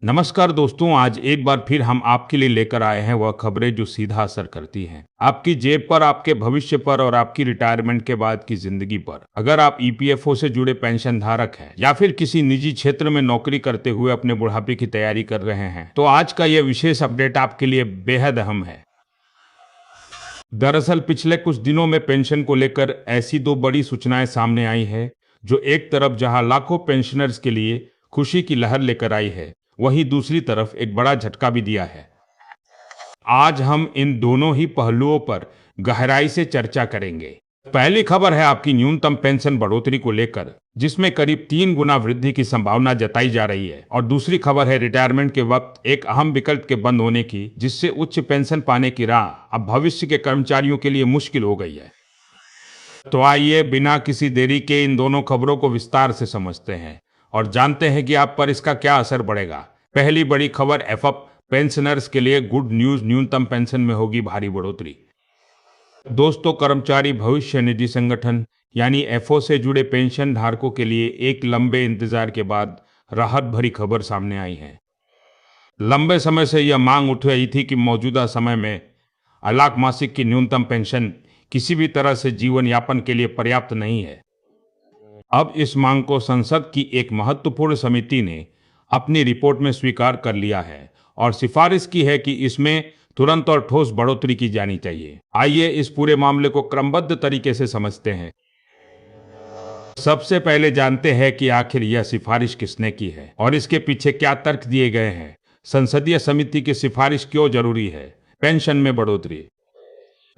नमस्कार दोस्तों, आज एक बार फिर हम आपके लिए लेकर आए हैं वह खबरें जो सीधा असर करती हैं आपकी जेब पर, आपके भविष्य पर और आपकी रिटायरमेंट के बाद की जिंदगी पर। अगर आप ईपीएफओ से जुड़े पेंशन धारक हैं या फिर किसी निजी क्षेत्र में नौकरी करते हुए अपने बुढ़ापे की तैयारी कर रहे हैं तो आज का यह विशेष अपडेट आपके लिए बेहद अहम है। दरअसल पिछले कुछ दिनों में पेंशन को लेकर ऐसी दो बड़ी सूचनाएं सामने आई है जो एक तरफ जहां लाखों पेंशनर्स के लिए खुशी की लहर लेकर आई है, वहीं दूसरी तरफ एक बड़ा झटका भी दिया है। आज हम इन दोनों ही पहलुओं पर गहराई से चर्चा करेंगे। पहली खबर है आपकी न्यूनतम पेंशन बढ़ोतरी को लेकर, जिसमें करीब 3 गुना वृद्धि की संभावना जताई जा रही है, और दूसरी खबर है रिटायरमेंट के वक्त एक अहम विकल्प के बंद होने की, जिससे उच्च पेंशन पाने की राह अब भविष्य के कर्मचारियों के लिए मुश्किल हो गई है। तो आइए बिना किसी देरी के इन दोनों खबरों को विस्तार से समझते हैं और जानते हैं कि आप पर इसका क्या असर पड़ेगा। पहली बड़ी खबर, एफएफ पेंशनर्स के लिए गुड न्यूज, न्यूनतम पेंशन में होगी भारी बढ़ोतरी। दोस्तों, कर्मचारी भविष्य निधि संगठन यानी एफओ से जुड़े पेंशन धारकों के लिए एक लंबे इंतजार के बाद राहत भरी खबर सामने आई है। लंबे समय से यह मांग उठ रही थी कि मौजूदा समय में अलाक मासिक की न्यूनतम पेंशन किसी भी तरह से जीवन यापन के लिए पर्याप्त नहीं है। अब इस मांग को संसद की एक महत्वपूर्ण समिति ने अपनी रिपोर्ट में स्वीकार कर लिया है और सिफारिश की है कि इसमें तुरंत और ठोस बढ़ोतरी की जानी चाहिए। आइए इस पूरे मामले को क्रमबद्ध तरीके से समझते हैं। सबसे पहले जानते हैं कि आखिर यह सिफारिश किसने की है और इसके पीछे क्या तर्क दिए गए हैं। संसदीय समिति की सिफारिश क्यों जरूरी है? पेंशन में बढ़ोतरी।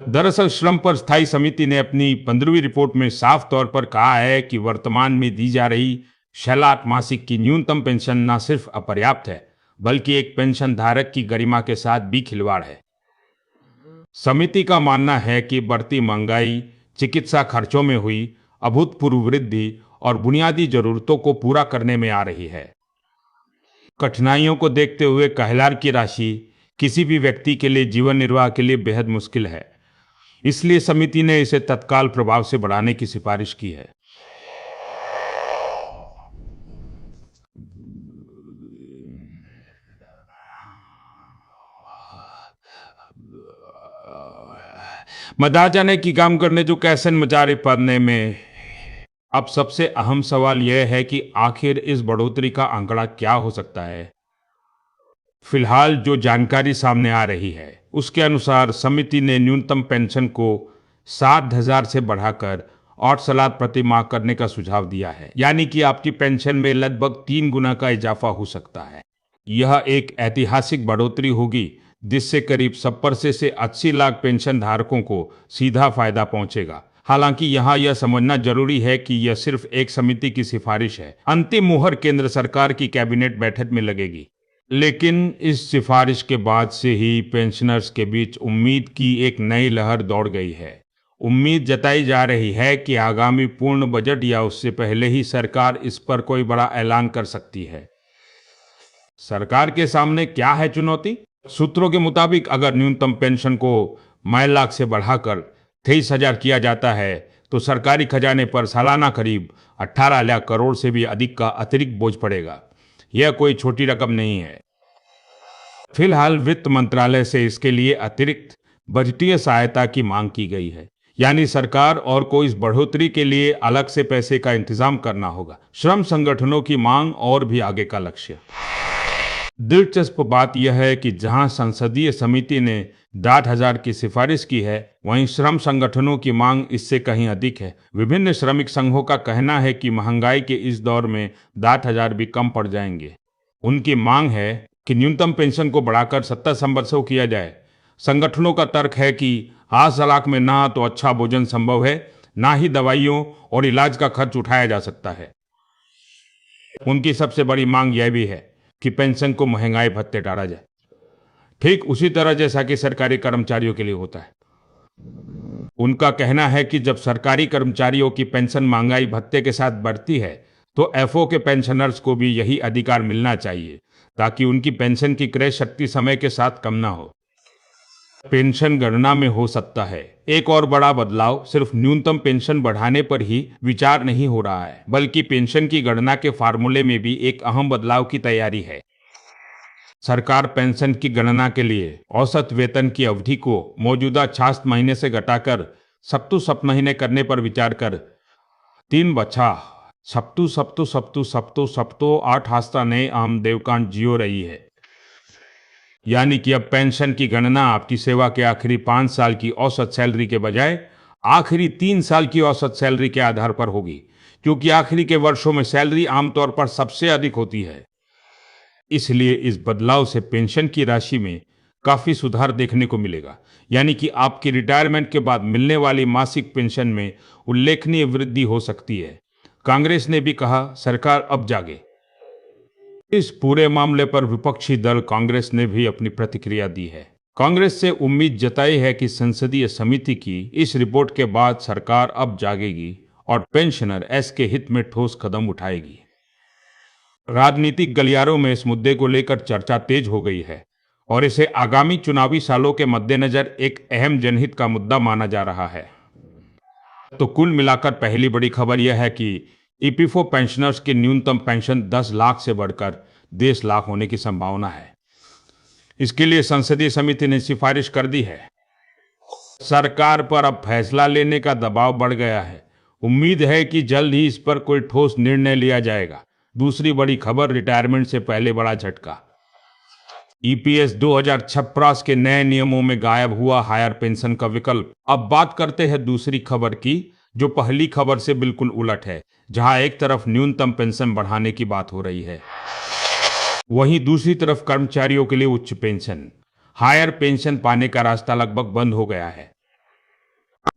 दरअसल श्रम पर स्थायी समिति ने अपनी 15वीं रिपोर्ट में साफ तौर पर कहा है कि वर्तमान में दी जा रही 6 लाख मासिक की न्यूनतम पेंशन न सिर्फ अपर्याप्त है, बल्कि एक पेंशन धारक की गरिमा के साथ भी खिलवाड़ है। समिति का मानना है कि बढ़ती महंगाई, चिकित्सा खर्चों में हुई अभूतपूर्व वृद्धि और बुनियादी जरूरतों को पूरा करने में आ रही है। कठिनाइयों को देखते हुए कहलार की राशि किसी भी व्यक्ति के लिए जीवन निर्वाह के लिए बेहद मुश्किल है। इसलिए समिति ने इसे तत्काल प्रभाव से बढ़ाने की सिफारिश की है। मजा जाने की काम करने जो कैसन मचारे पड़ने में। अब सबसे अहम सवाल यह है कि आखिर इस बढ़ोतरी का आंकड़ा क्या हो सकता है। फिलहाल जो जानकारी सामने आ रही है उसके अनुसार समिति ने न्यूनतम पेंशन को 60,000 से बढ़ाकर 8 लाख प्रति माह करने का सुझाव दिया है, यानी कि आपकी पेंशन में लगभग 3 गुना का इजाफा हो सकता है। यह एक ऐतिहासिक बढ़ोतरी होगी जिससे करीब 70 से 80 लाख पेंशन धारकों को सीधा फायदा पहुंचेगा। हालांकि यहाँ यह समझना जरूरी है कि यह सिर्फ एक समिति की सिफारिश है। अंतिम मुहर केंद्र सरकार की कैबिनेट बैठक में लगेगी। लेकिन इस सिफारिश के बाद से ही पेंशनर्स के बीच उम्मीद की एक नई लहर दौड़ गई है। उम्मीद जताई जा रही है कि आगामी पूर्ण बजट या उससे पहले ही सरकार इस पर कोई बड़ा ऐलान कर सकती है। सरकार के सामने क्या है चुनौती? सूत्रों के मुताबिक अगर न्यूनतम पेंशन को 9 लाख से बढ़ाकर 23,000 किया जाता है तो सरकारी खजाने पर सालाना करीब 18 लाख करोड़ से भी अधिक का अतिरिक्त बोझ पड़ेगा। यह कोई छोटी रकम नहीं है। फिलहाल वित्त मंत्रालय से इसके लिए अतिरिक्त बजटीय सहायता की मांग की गई है, यानी सरकार और को इस बढ़ोतरी के लिए अलग से पैसे का इंतजाम करना होगा। श्रम संगठनों की मांग और भी आगे का लक्ष्य। दिलचस्प बात यह है कि जहां संसदीय समिति ने 60,000 की सिफारिश की है, वहीं श्रम संगठनों की मांग इससे कहीं अधिक है। विभिन्न श्रमिक संघों का कहना है कि महंगाई के इस दौर में 60,000 भी कम पड़ जाएंगे। उनकी मांग है कि न्यूनतम पेंशन को बढ़ाकर 70 वर्षों किया जाए। संगठनों का तर्क है कि 8 लाख में ना तो अच्छा भोजन संभव है, ना ही दवाइयों और इलाज का खर्च उठाया जा सकता है। उनकी सबसे बड़ी मांग यह भी है कि पेंशन को महंगाई भत्ते टाला जाए, ठीक उसी तरह जैसा कि सरकारी कर्मचारियों के लिए होता है। उनका कहना है कि जब सरकारी कर्मचारियों की पेंशन महंगाई भत्ते के साथ बढ़ती है तो एफओ के पेंशनर्स को भी यही अधिकार मिलना चाहिए, ताकि उनकी पेंशन की क्रय शक्ति समय के साथ कम ना हो। पेंशन गणना में हो सकता है एक और बड़ा बदलाव। सिर्फ न्यूनतम पेंशन बढ़ाने पर ही विचार नहीं हो रहा है, बल्कि पेंशन की गणना के फार्मूले में भी एक अहम बदलाव की तैयारी है। सरकार पेंशन की गणना के लिए औसत वेतन की अवधि को मौजूदा 66 महीने से घटाकर 67 महीने करने पर विचार कर 3 बछा सप्तु सप्तु सप्तु सप्तु सप्तो 8 हास्ता ने आम देवकांड जियो रही है। यानी कि अब पेंशन की गणना आपकी सेवा के आखिरी 5 साल की औसत सैलरी के बजाय आखिरी 3 साल की औसत सैलरी के आधार पर होगी, क्योंकि आखिरी के वर्षों में सैलरी आमतौर पर सबसे अधिक होती है। इसलिए इस बदलाव से पेंशन की राशि में काफी सुधार देखने को मिलेगा, यानी कि आपकी रिटायरमेंट के बाद मिलने वाली मासिक पेंशन में उल्लेखनीय वृद्धि हो सकती है। कांग्रेस ने भी कहा, सरकार अब जागे। इस पूरे मामले पर विपक्षी दल कांग्रेस ने भी अपनी प्रतिक्रिया दी है। कांग्रेस से उम्मीद जताई है कि संसदीय समिति की इस रिपोर्ट के बाद सरकार अब जागेगी और पेंशनर एस के हित में ठोस कदम उठाएगी। राजनीतिक गलियारों में इस मुद्दे को लेकर चर्चा तेज हो गई है और इसे आगामी चुनावी सालों के मद्देनजर एक अहम जनहित का मुद्दा माना जा रहा है। तो कुल मिलाकर पहली बड़ी खबर यह है कि ईपीएफओ पेंशनर्स की न्यूनतम पेंशन 10 लाख से बढ़कर 10 लाख होने की संभावना है। इसके लिए संसदीय समिति ने सिफारिश कर दी है। सरकार पर अब फैसला लेने का दबाव बढ़ गया है। उम्मीद है कि जल्द ही इस पर कोई ठोस निर्णय लिया जाएगा। दूसरी बड़ी खबर, रिटायरमेंट से पहले बड़ा झटका। ईपीएस 2056 के नए नियमों में गायब हुआ हायर पेंशन का विकल्प। अब बात करते हैं दूसरी खबर की, जो पहली खबर से बिल्कुल उलट है, जहां एक तरफ न्यूनतम पेंशन बढ़ाने की बात हो रही है, वहीं दूसरी तरफ कर्मचारियों के लिए उच्च पेंशन, हायर पेंशन पाने का रास्ता लगभग बंद हो गया है।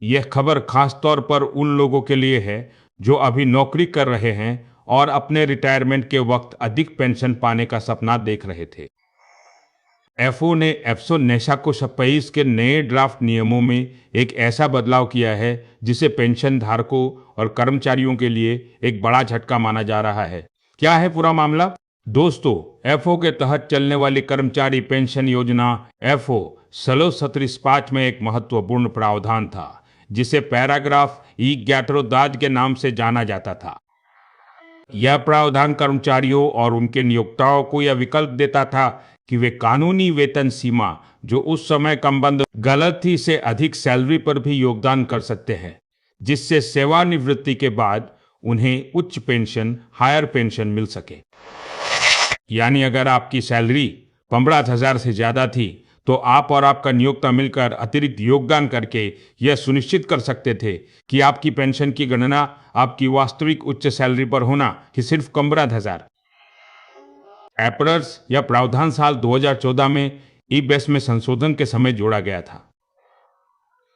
यह खबर खास तौर पर उन लोगों के लिए है जो अभी नौकरी कर रहे हैं और अपने रिटायरमेंट के वक्त अधिक पेंशन पाने का सपना देख रहे थे। एफओ ने एफसो नेशा सप्ताईस के नए ड्राफ्ट नियमों में एक ऐसा बदलाव किया है जिसे पेंशन धारकों और कर्मचारियों के लिए एक बड़ा झटका माना जा रहा है। क्या है पूरा मामला? दोस्तों, एफओ के तहत चलने वाली कर्मचारी पेंशन योजना एफओ 1635 में एक महत्वपूर्ण प्रावधान था जिसे पैराग्राफ ई ग्याटरोदाज के नाम से जाना जाता था। यह प्रावधान कर्मचारियों और उनके नियोक्ताओं को यह विकल्प देता था कि वे कानूनी वेतन सीमा, जो उस समय क्रमबद्ध गलती से अधिक सैलरी पर भी योगदान कर सकते हैं, जिससे सेवानिवृत्ति के बाद उन्हें उच्च पेंशन, हायर पेंशन मिल सके। यानी अगर आपकी सैलरी 15,000 से ज्यादा थी तो आप और आपका नियोक्ता मिलकर अतिरिक्त योगदान करके यह सुनिश्चित कर सकते थे कि आपकी पेंशन की गणना आपकी वास्तविक उच्च सैलरी पर होना कि सिर्फ 15,000। एपरर्स या प्रावधान साल 2014 में ईबेस में संशोधन के समय जोड़ा गया था।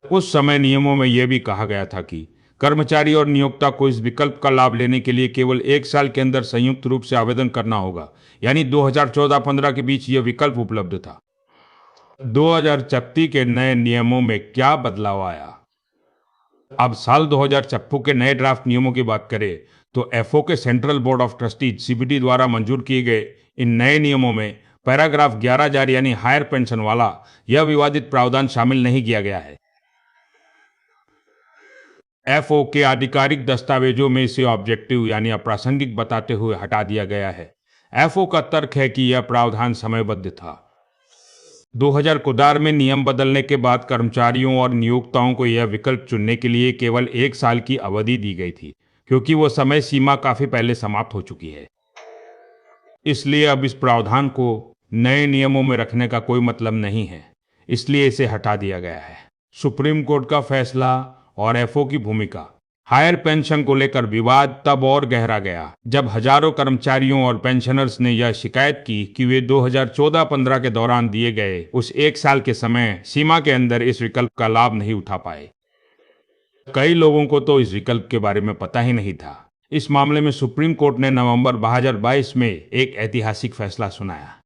उस समय नियमों में यह भी कहा गया था कि कर्मचारी और नियोक्ता को इस विकल्प का लाभ लेने के लिए केवल 1 साल के अंदर संयुक्त रूप से आवेदन करना होगा। यानी 2014-15 के बीच यह विकल्प उपलब्ध था। 2036 के नए नियमों में क्या बदलाव आया? अब साल 2056 के नए ड्राफ्ट नियमों की बात करें तो एफओ के central board of trustees CBT द्वारा मंजूर किए गए इन नए नियमों में पैराग्राफ 11 यानी हायर पेंशन वाला यह विवादित प्रावधान शामिल नहीं किया गया है। एफओ के आधिकारिक दस्तावेजों में इसे ऑब्जेक्टिव यानी अप्रासंगिक बताते हुए हटा दिया गया है। एफओ का तर्क है कि यह प्रावधान समयबद्ध था। 2000 कुदार में नियम बदलने के बाद कर्मचारियों और नियोक्ताओं को यह विकल्प चुनने के लिए केवल 1 साल की अवधि दी गई थी, क्योंकि वो समय सीमा काफी पहले समाप्त हो चुकी है। इसलिए अब इस प्रावधान को नए नियमों में रखने का कोई मतलब नहीं है, इसलिए इसे हटा दिया गया है। सुप्रीम कोर्ट का फैसला और एफओ की भूमिका। हायर पेंशन को लेकर विवाद तब और गहरा गया जब हजारों कर्मचारियों और पेंशनर्स ने यह शिकायत की कि वे 2014-15 के दौरान दिए गए उस 1 साल के समय सीमा के अंदर इस विकल्प का लाभ नहीं उठा पाए। कई लोगों को तो इस विकल्प के बारे में पता ही नहीं था। इस मामले में सुप्रीम कोर्ट ने नवंबर 2022 में एक ऐतिहासिक फैसला सुनाया।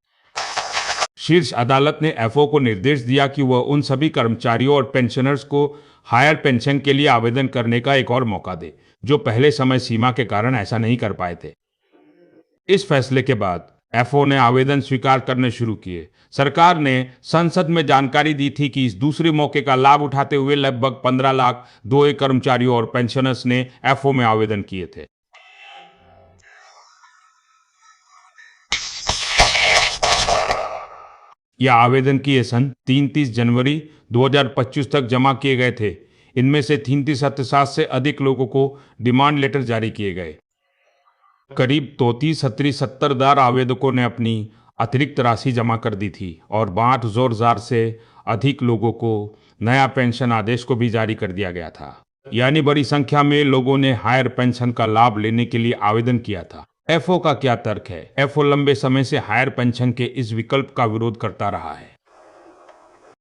शीर्ष अदालत ने एफओ को निर्देश दिया कि वह उन सभी कर्मचारियों और पेंशनर्स को हायर पेंशन के लिए आवेदन करने का एक और मौका दे जो पहले समय सीमा के कारण ऐसा नहीं कर पाए थे। इस फैसले के बाद एफओ ने आवेदन स्वीकार करने शुरू किए। सरकार ने संसद में जानकारी दी थी कि इस दूसरे मौके का लाभ उठाते हुए लगभग 15 लाख 2 कर्मचारियों और पेंशनर्स ने एफओ में आवेदन किए थे। यह आवेदन किए सन 33 जनवरी 2025 तक जमा किए गए थे। इनमें से 33,000 से अधिक लोगों को डिमांड लेटर जारी किए गए। करीब 33,000 आवेदकों ने अपनी अतिरिक्त राशि जमा कर दी थी और 62,000 से अधिक लोगों को नया पेंशन आदेश को भी जारी कर दिया गया था। यानी बड़ी संख्या में लोगों ने हायर पेंशन का लाभ लेने के लिए आवेदन किया था। एफओ का क्या तर्क है? एफओ लंबे समय से हायर पेंशन के इस विकल्प का विरोध करता रहा है।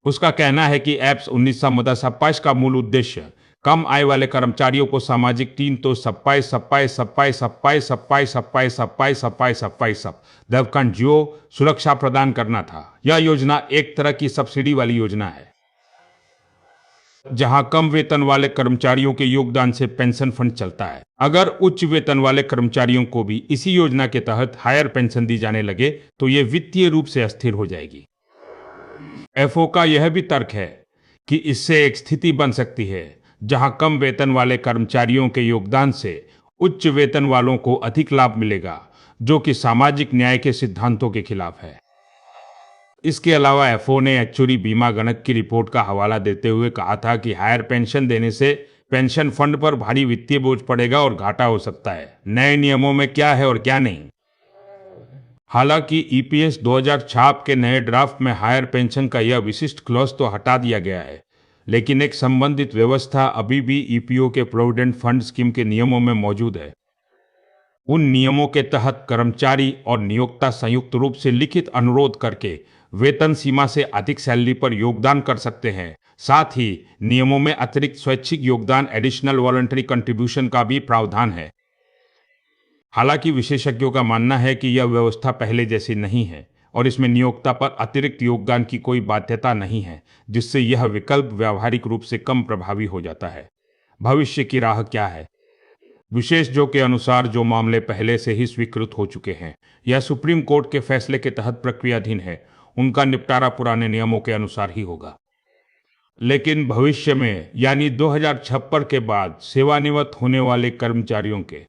उसका कहना है कि एप्स 1927 का मूल उद्देश्य कम आय वाले कर्मचारियों को सामाजिक तीन तो supply supply supply supply supply supply supply supply supply सप दबकन जियो सुरक्षा प्रदान करना था। यह योजना एक तरह की सब्सिडी वाली योजना है, जहां कम वेतन वाले कर्मचारियों के योगदान से पेंशन फंड चलता है। अगर उच्च वेतन वाले कर्मचारियों को भी इसी योजना के तहत हायर पेंशन दी जाने लगे तो ये वित्तीय रूप से अस्थिर हो जाएगी। एफओ का यह भी तर्क है कि इससे एक स्थिति बन सकती है जहां कम वेतन वाले कर्मचारियों के योगदान से उच्च वेतन वालों को अधिक लाभ मिलेगा, जो कि सामाजिक न्याय के सिद्धांतों के खिलाफ है। इसके अलावा एफओ ने एक्चुअरी बीमा गणक की रिपोर्ट का हवाला देते हुए कहा था कि हायर पेंशन देने से पेंशन फंड पर भारी वित्तीय बोझ पड़ेगा और घाटा हो सकता है। नए नियमों में क्या है और क्या नहीं। हालांकि ईपीएस 2000 छाप के नए ड्राफ्ट में हायर पेंशन का यह विशिष्ट क्लॉज तो हटा दिया गया है, लेकिन एक संबंधित व्यवस्था अभी भी ईपीओ के प्रोविडेंट फंड स्कीम के नियमों में मौजूद है। उन नियमों के तहत कर्मचारी और नियोक्ता संयुक्त रूप से लिखित अनुरोध करके वेतन सीमा से अधिक सैलरी पर योगदान कर सकते हैं। साथ ही नियमों में अतिरिक्त स्वैच्छिक योगदान एडिशनल वॉलंटरी कंट्रीब्यूशन का भी प्रावधान है। हालांकि विशेषज्ञों का मानना है कि यह व्यवस्था पहले जैसी नहीं है और इसमें नियोक्ता पर अतिरिक्त योगदान की कोई बाध्यता नहीं है, जिससे यह विकल्प व्यावहारिक रूप से कम प्रभावी हो जाता है। भविष्य की राह क्या है? विशेषज्ञों के अनुसार जो मामले पहले से ही स्वीकृत हो चुके हैं या सुप्रीम कोर्ट के फैसले के तहत प्रक्रियाधीन है, उनका निपटारा पुराने नियमों के अनुसार ही होगा। लेकिन भविष्य में यानी 2056 के बाद सेवानिवृत्त होने वाले कर्मचारियों के